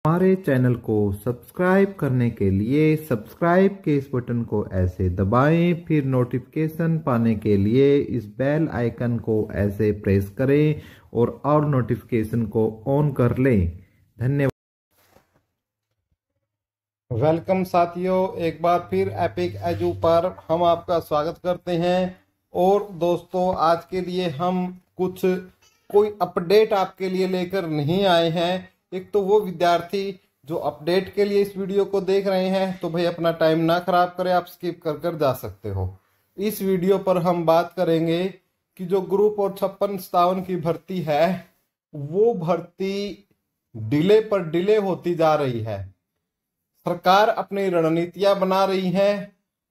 हमारे चैनल को सब्सक्राइब करने के लिए सब्सक्राइब के इस बटन को ऐसे दबाएं, फिर नोटिफिकेशन पाने के लिए इस बेल आइकन को ऐसे प्रेस करें और ऑल नोटिफिकेशन को ऑन कर लें। धन्यवाद। वेलकम साथियों, एक बार फिर एपिक एजू पर हम आपका स्वागत करते हैं। और दोस्तों, आज के लिए हम कोई अपडेट आपके लिए लेकर नहीं आए हैं। एक तो वो विद्यार्थी जो अपडेट के लिए इस वीडियो को देख रहे हैं, तो भाई अपना टाइम ना खराब करें, आप स्किप कर कर जा सकते हो। इस वीडियो पर हम बात करेंगे कि जो ग्रुप और 56-57 की भर्ती है, वो भर्ती डिले पर डिले होती जा रही है। सरकार अपनी रणनीतियां बना रही है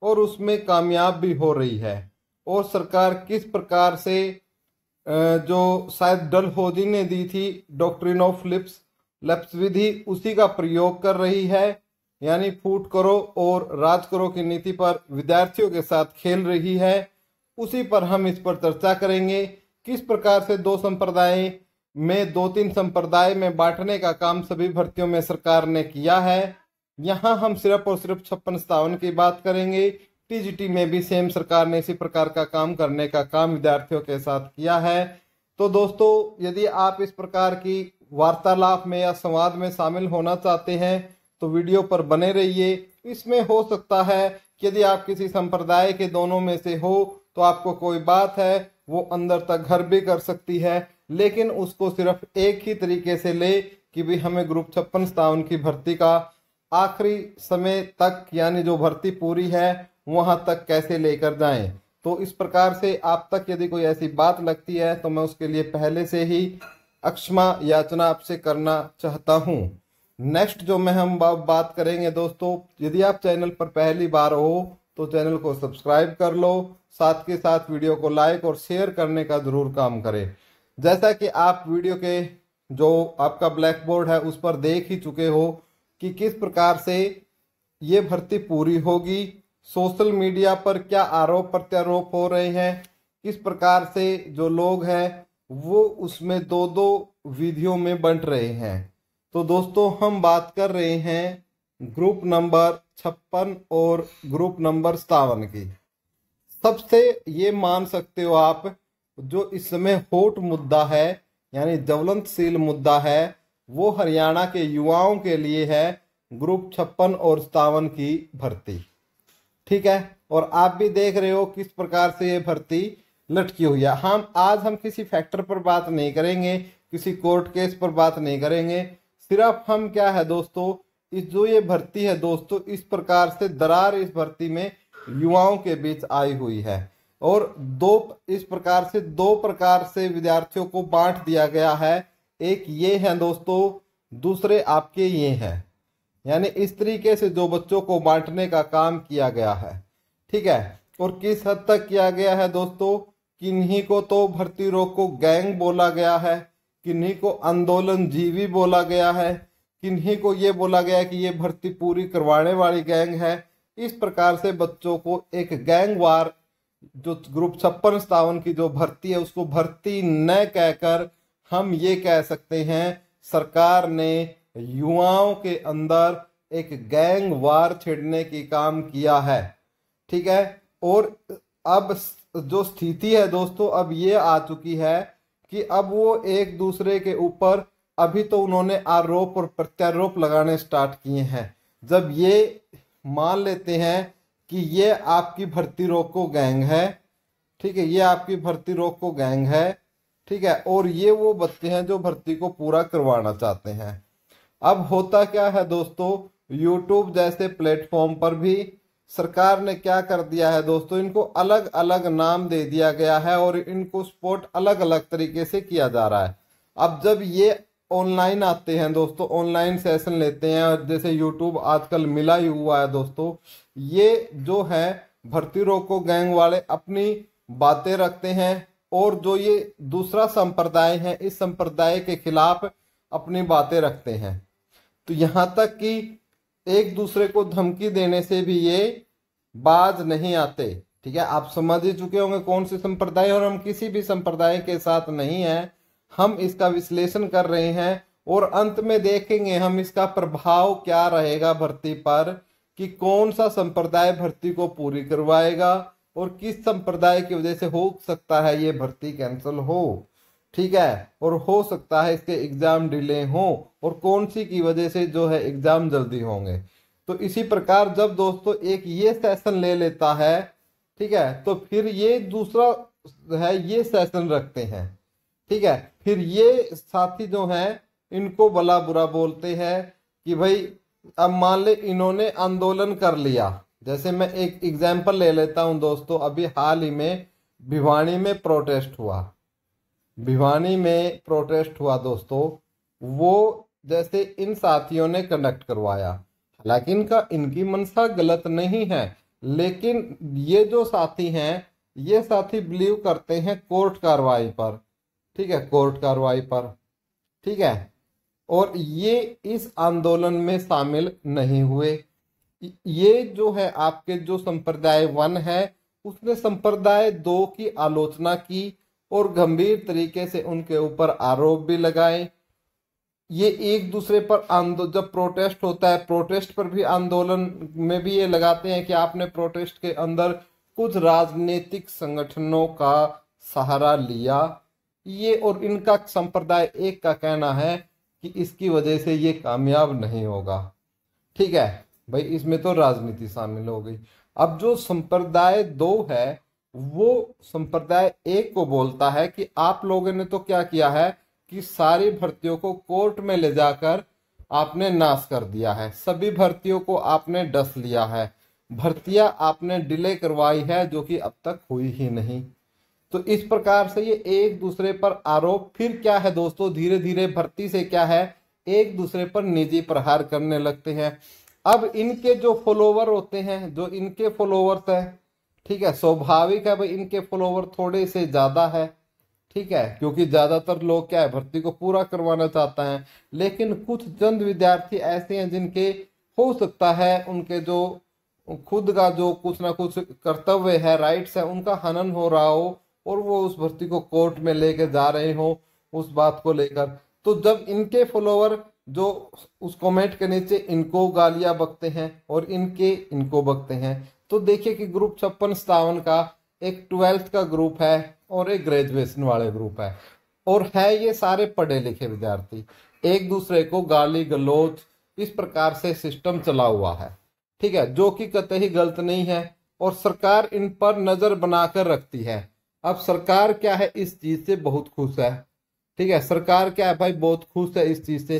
और उसमें कामयाब भी हो रही है। और सरकार किस प्रकार से जो शायद डलहौजी ने दी थी डॉक्ट्रिन ऑफ लैप्स विधि, उसी का प्रयोग कर रही है। यानी फूट करो और राज करो की नीति पर विद्यार्थियों के साथ खेल रही है। उसी पर हम इस पर चर्चा करेंगे। किस प्रकार से दो संप्रदाय में 2-3 संप्रदाय में बांटने का काम सभी भर्तियों में सरकार ने किया है। यहाँ हम सिर्फ और सिर्फ 56-57 की बात करेंगे। टीजीटी में भी सेम सरकार ने इसी प्रकार का काम करने का काम विद्यार्थियों के साथ किया है। तो दोस्तों, यदि आप इस प्रकार की वार्तालाप में या संवाद में शामिल होना चाहते हैं तो वीडियो पर बने रहिए। इसमें हो सकता है कि यदि आप किसी संप्रदाय के दोनों में से हो तो आपको कोई बात है वो अंदर तक घर भी कर सकती है, लेकिन उसको सिर्फ एक ही तरीके से ले कि भी हमें ग्रुप 56-57 की भर्ती का आखिरी समय तक, यानी जो भर्ती पूरी है वहां तक कैसे लेकर जाएं। तो इस प्रकार से आप तक यदि कोई ऐसी बात लगती है तो मैं उसके लिए पहले से ही अक्षमा याचना आपसे करना चाहता हूं। नेक्स्ट जो मैं हम बात करेंगे दोस्तों, यदि आप चैनल पर पहली बार हो तो चैनल को सब्सक्राइब कर लो, साथ के साथ वीडियो को लाइक और शेयर करने का जरूर काम करें। जैसा कि आप वीडियो के जो आपका ब्लैक बोर्ड है उस पर देख ही चुके हो कि किस प्रकार से ये भर्ती पूरी होगी, सोशल मीडिया पर क्या आरोप प्रत्यारोप हो रहे हैं, किस प्रकार से जो लोग हैं वो उसमें 2-2 विधियों में बंट रहे हैं। तो दोस्तों, हम बात कर रहे हैं ग्रुप नंबर 56 और ग्रुप नंबर 57 की। सबसे ये मान सकते हो आप, जो इस समय हॉट मुद्दा है यानी ज्वलंतशील मुद्दा है, वो हरियाणा के युवाओं के लिए है ग्रुप 56 और 57 की भर्ती। ठीक है, और आप भी देख रहे हो किस प्रकार से ये भर्ती लटकी हुई है। हम किसी फैक्टर पर बात नहीं करेंगे, किसी कोर्ट केस पर बात नहीं करेंगे। सिर्फ हम क्या है दोस्तों, जो ये भर्ती है दोस्तों, इस प्रकार से दरार इस भर्ती में युवाओं के बीच आई हुई है। और इस प्रकार से दो प्रकार से विद्यार्थियों को बांट दिया गया है। एक ये है दोस्तों, दूसरे आपके ये हैं। यानी इस तरीके से जो बच्चों को बांटने का काम किया गया है। ठीक है, और किस हद तक किया गया है दोस्तों, किन्हीं को तो भर्ती रोको गैंग बोला गया है, किन्हीं को आंदोलन जीवी बोला गया है, किन्हीं को ये बोला गया है कि ये भर्ती पूरी करवाने वाली गैंग है। इस प्रकार से बच्चों को एक गैंगवार जो ग्रुप 56-57 की जो भर्ती है उसको भर्ती न कहकर हम ये कह सकते हैं सरकार ने युवाओं के अंदर एक गैंग वार छेड़ने की काम किया है। ठीक है, और अब जो स्थिति है दोस्तों, अब ये आ चुकी है कि अब वो एक दूसरे के ऊपर अभी तो उन्होंने आरोप और प्रत्यारोप लगाने स्टार्ट किए हैं। जब ये मान लेते हैं कि ये आपकी भर्ती रोको गैंग है, ठीक है, ये आपकी भर्ती रोको गैंग है, ठीक है, और ये वो बच्चे हैं जो भर्ती को पूरा करवाना चाहते हैं। अब होता क्या है दोस्तों, यूट्यूब जैसे प्लेटफॉर्म पर भी सरकार ने क्या कर दिया है दोस्तों, इनको अलग अलग नाम दे दिया गया है और इनको सपोर्ट अलग अलग तरीके से किया जा रहा है। अब जब ये ऑनलाइन आते हैं दोस्तों, ऑनलाइन सेशन लेते हैं, और जैसे यूट्यूब आजकल मिला ही हुआ है दोस्तों, ये जो है भर्ती रोको गैंग वाले अपनी बातें रखते हैं और जो ये दूसरा संप्रदाय है इस संप्रदाय के खिलाफ अपनी बातें रखते हैं। तो यहाँ तक कि एक दूसरे को धमकी देने से भी ये बाज नहीं आते। ठीक है, आप समझ ही चुके होंगे कौन से संप्रदाय, और हम किसी भी संप्रदाय के साथ नहीं हैं, हम इसका विश्लेषण कर रहे हैं और अंत में देखेंगे हम इसका प्रभाव क्या रहेगा भर्ती पर, कि कौन सा संप्रदाय भर्ती को पूरी करवाएगा और किस संप्रदाय की वजह से हो सकता है ये भर्ती कैंसिल हो। ठीक है, और हो सकता है इसके एग्जाम डिले हो, और कौन सी की वजह से जो है एग्जाम जल्दी होंगे। तो इसी प्रकार जब दोस्तों एक ये सेशन ले लेता है, ठीक है, तो फिर ये दूसरा है ये सेशन रखते हैं। ठीक है, फिर ये साथी जो हैं इनको भला बुरा बोलते हैं कि भाई अब मान ले इन्होंने आंदोलन कर लिया। जैसे मैं एक एग्जाम्पल ले लेता हूं दोस्तों, अभी हाल ही में भिवानी में प्रोटेस्ट हुआ, भिवानी में प्रोटेस्ट हुआ दोस्तों, वो जैसे इन साथियों ने कंडक्ट करवाया। हालांकि इनकी मंशा गलत नहीं है, लेकिन ये जो साथी हैं ये साथी बिलीव करते हैं कोर्ट कार्रवाई पर। ठीक है, कोर्ट कार्रवाई पर। ठीक है, और ये इस आंदोलन में शामिल नहीं हुए। ये जो है आपके जो संप्रदाय 1 है उसने संप्रदाय 2 की आलोचना की और गंभीर तरीके से उनके ऊपर आरोप भी लगाए। ये एक दूसरे पर जब प्रोटेस्ट होता है, प्रोटेस्ट पर भी आंदोलन में भी ये लगाते हैं कि आपने प्रोटेस्ट के अंदर कुछ राजनीतिक संगठनों का सहारा लिया। ये और इनका संप्रदाय 1 का कहना है कि इसकी वजह से ये कामयाब नहीं होगा। ठीक है भाई, इसमें तो राजनीति शामिल हो गई। अब जो संप्रदाय 2 है वो संप्रदाय 1 को बोलता है कि आप लोगों ने तो क्या किया है कि सारी भर्तियों को कोर्ट में ले जाकर आपने नाश कर दिया है, सभी भर्तियों को आपने डस लिया है, भर्तियां आपने डिले करवाई है जो कि अब तक हुई ही नहीं। तो इस प्रकार से ये एक दूसरे पर आरोप, फिर क्या है दोस्तों, धीरे धीरे भर्ती से क्या है एक दूसरे पर निजी प्रहार करने लगते हैं। अब इनके जो फॉलोवर होते हैं, जो इनके फॉलोवर्स हैं, ठीक है, स्वाभाविक है भाई इनके फॉलोवर थोड़े से ज्यादा है। ठीक है, क्योंकि ज्यादातर लोग क्या है भर्ती को पूरा करवाना चाहता है, लेकिन कुछ चंद विद्यार्थी ऐसे हैं जिनके हो सकता है उनके जो खुद का जो कुछ ना कुछ कर्तव्य है, राइट्स है, उनका हनन हो रहा हो और वो उस भर्ती को कोर्ट में लेके जा रहे हो उस बात को लेकर। तो जब इनके फॉलोवर जो उस कमेंट के नीचे इनको गालियां बकते हैं और इनको बकते हैं, तो देखिए कि ग्रुप 56-57 का एक 12th का ग्रुप है और एक ग्रेजुएशन वाले ग्रुप है, और है ये सारे पढ़े लिखे विद्यार्थी, एक दूसरे को गाली गलौज इस प्रकार से सिस्टम चला हुआ है। ठीक है, जो कि कतई गलत नहीं है और सरकार इन पर नजर बनाकर रखती है। अब सरकार क्या है इस चीज से बहुत खुश है। ठीक है, सरकार क्या है भाई बहुत खुश है इस चीज से,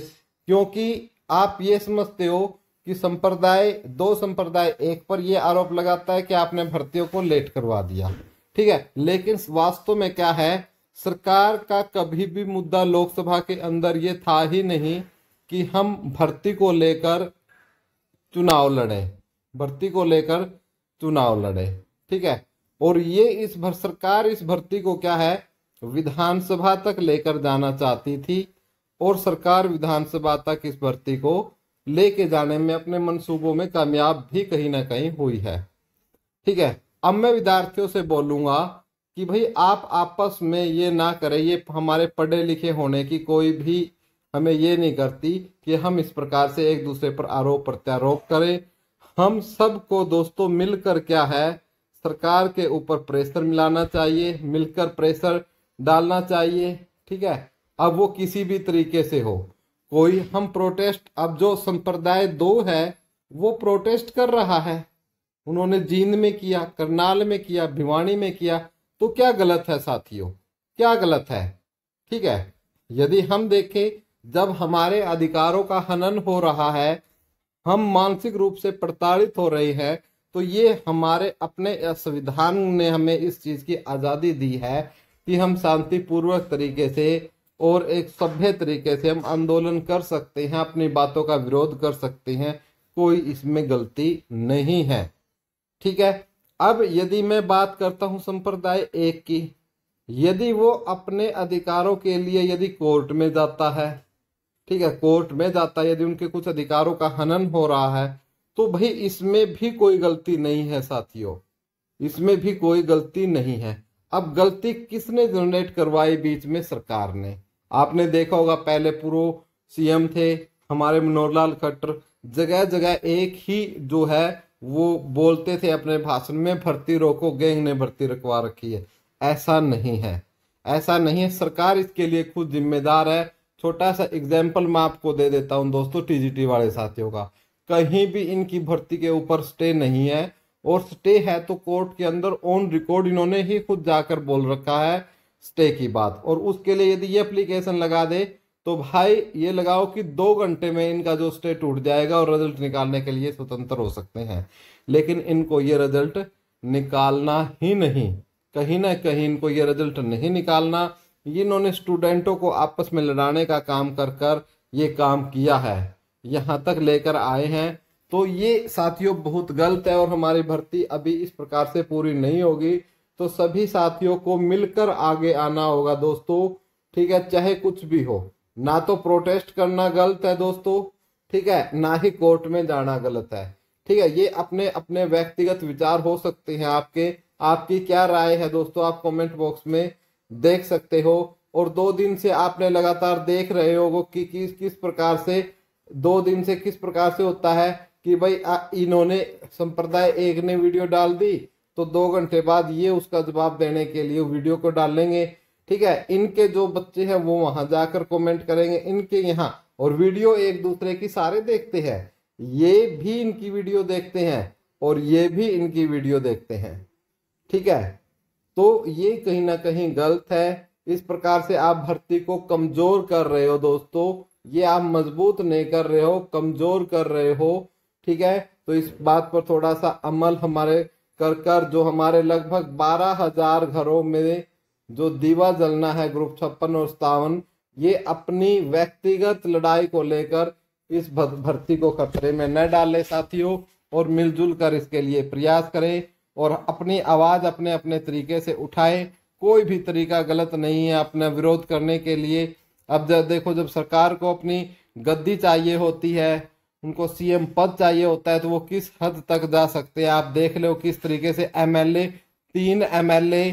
क्योंकि आप ये समझते हो कि संप्रदाय 2 संप्रदाय 1 पर यह आरोप लगाता है कि आपने भर्तियों को लेट करवा दिया। ठीक है, लेकिन वास्तव में क्या है, सरकार का कभी भी मुद्दा लोकसभा के अंदर ये था ही नहीं कि हम भर्ती को लेकर चुनाव लड़े, भर्ती को लेकर चुनाव लड़े। ठीक है, और ये सरकार इस भर्ती को क्या है विधानसभा तक लेकर जाना चाहती थी, और सरकार विधानसभा तक इस भर्ती को लेके जाने में अपने मंसूबों में कामयाब भी कहीं ना कहीं हुई है। ठीक है, अब मैं विद्यार्थियों से बोलूंगा कि भाई आप आपस में ये ना करें, ये हमारे पढ़े लिखे होने की कोई भी हमें ये नहीं करती कि हम इस प्रकार से एक दूसरे पर आरोप प्रत्यारोप करें। हम सबको दोस्तों मिलकर क्या है सरकार के ऊपर प्रेशर मिलाना चाहिए, मिलकर प्रेशर डालना चाहिए। ठीक है, अब वो किसी भी तरीके से हो, कोई हम प्रोटेस्ट, अब जो संप्रदाय 2 है वो प्रोटेस्ट कर रहा है, उन्होंने जींद में किया, करनाल में किया, भिवानी में किया, तो क्या गलत है साथियों, क्या गलत है। ठीक है, यदि हम देखें जब हमारे अधिकारों का हनन हो रहा है, हम मानसिक रूप से प्रताड़ित हो रहे हैं, तो ये हमारे अपने संविधान ने हमें इस चीज की आज़ादी दी है कि हम शांतिपूर्वक तरीके से और एक सभ्य तरीके से हम आंदोलन कर सकते हैं, अपनी बातों का विरोध कर सकते हैं, कोई इसमें गलती नहीं है। ठीक है, अब यदि मैं बात करता हूं संप्रदाय 1 की, यदि वो अपने अधिकारों के लिए यदि कोर्ट में जाता है, ठीक है, कोर्ट में जाता है, यदि उनके कुछ अधिकारों का हनन हो रहा है, तो भाई इसमें भी कोई गलती नहीं है साथियों, इसमें भी कोई गलती नहीं है। अब गलती किसने जनरेट करवाई बीच में, सरकार ने। आपने देखा होगा पहले सीएम थे हमारे मनोहर लाल खट्टर, जगह जगह एक ही जो है वो बोलते थे अपने भाषण में, भर्ती रोको, गैंग ने भर्ती रखवा रखी है। ऐसा नहीं है, ऐसा नहीं है। सरकार इसके लिए खुद जिम्मेदार है। छोटा सा एग्जाम्पल मैं आपको दे देता हूं दोस्तों, टीजीटी वाले साथियों का। कहीं भी इनकी भर्ती के ऊपर स्टे नहीं है, और स्टे है तो कोर्ट के अंदर ऑन रिकॉर्ड इन्होंने ही खुद जाकर बोल रखा है स्टे की बात। और उसके लिए यदि ये एप्लीकेशन लगा दे तो भाई ये लगाओ कि 2 घंटे में इनका जो स्टे टूट जाएगा और रिजल्ट निकालने के लिए स्वतंत्र हो सकते हैं। लेकिन इनको ये रिजल्ट निकालना ही नहीं, कहीं ना कहीं इनको ये रिजल्ट नहीं निकालना। इन्होंने स्टूडेंटों को आपस में लड़ाने का काम कर कर ये काम किया है, यहाँ तक लेकर आए हैं। तो ये साथियों बहुत गलत है, और हमारी भर्ती अभी इस प्रकार से पूरी नहीं होगी। तो सभी साथियों को मिलकर आगे आना होगा दोस्तों, ठीक है, चाहे कुछ भी हो। ना तो प्रोटेस्ट करना गलत है दोस्तों, ठीक है, ना ही कोर्ट में जाना गलत है, ठीक है। ये अपने अपने व्यक्तिगत विचार हो सकते हैं आपके, आपकी क्या राय है दोस्तों, आप कमेंट बॉक्स में देख सकते हो। और 2 दिन से आपने लगातार देख रहे हो कि किस प्रकार से 2 दिन से किस प्रकार से होता है कि भाई इन्होंने संप्रदाय एक ने वीडियो डाल दी तो 2 घंटे बाद ये उसका जवाब देने के लिए वीडियो को डालेंगे, ठीक है। इनके जो बच्चे हैं वो वहां जाकर कमेंट करेंगे इनके यहाँ, और वीडियो एक दूसरे की सारे देखते हैं, ये भी इनकी वीडियो देखते हैं और ये भी इनकी वीडियो देखते हैं, ठीक है। तो ये कहीं ना कहीं गलत है। इस प्रकार से आप भर्ती को कमजोर कर रहे हो दोस्तों, ये आप मजबूत नहीं कर रहे हो, कमजोर कर रहे हो, ठीक है। तो इस बात पर थोड़ा सा अमल हमारे कर जो हमारे लगभग 12,000 घरों में जो दीवा जलना है ग्रुप 56 और 57, ये अपनी व्यक्तिगत लड़ाई को लेकर इस भर्ती को खतरे में न डाले साथियों, और मिलजुल कर इसके लिए प्रयास करें और अपनी आवाज अपने अपने तरीके से उठाएं। कोई भी तरीका गलत नहीं है अपना विरोध करने के लिए। अब जब देखो, जब सरकार को अपनी गद्दी चाहिए होती है, उनको सीएम पद चाहिए होता है, तो वो किस हद तक जा सकते हैं। आप देख लो किस तरीके से एमएलए 3 एमएलए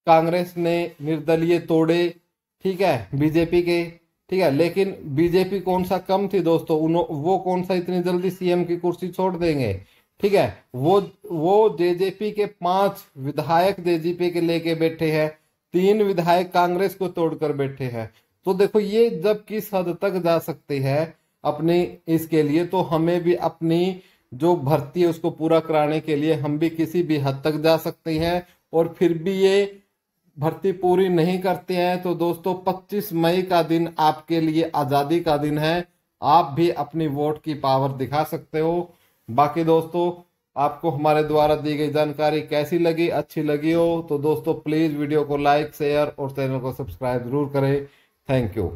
कांग्रेस ने निर्दलीय तोड़े, ठीक है, बीजेपी के, ठीक है। लेकिन बीजेपी कौन सा कम थी दोस्तों, वो कौन सा इतनी जल्दी सीएम की कुर्सी छोड़ देंगे, ठीक है। वो जेजेपी के 5 विधायक जेजेपी के लेके बैठे हैं, 3 विधायक कांग्रेस को तोड़कर बैठे हैं। तो देखो ये जब किस हद तक जा सकते हैं अपने इसके लिए, तो हमें भी अपनी जो भर्ती है उसको पूरा कराने के लिए हम भी किसी भी हद तक जा सकते हैं। और फिर भी ये भर्ती पूरी नहीं करते हैं तो दोस्तों 25 मई का दिन आपके लिए आज़ादी का दिन है, आप भी अपनी वोट की पावर दिखा सकते हो। बाकी दोस्तों आपको हमारे द्वारा दी गई जानकारी कैसी लगी, अच्छी लगी हो तो दोस्तों प्लीज़ वीडियो को लाइक, शेयर और चैनल को सब्सक्राइब जरूर करें। Thank you.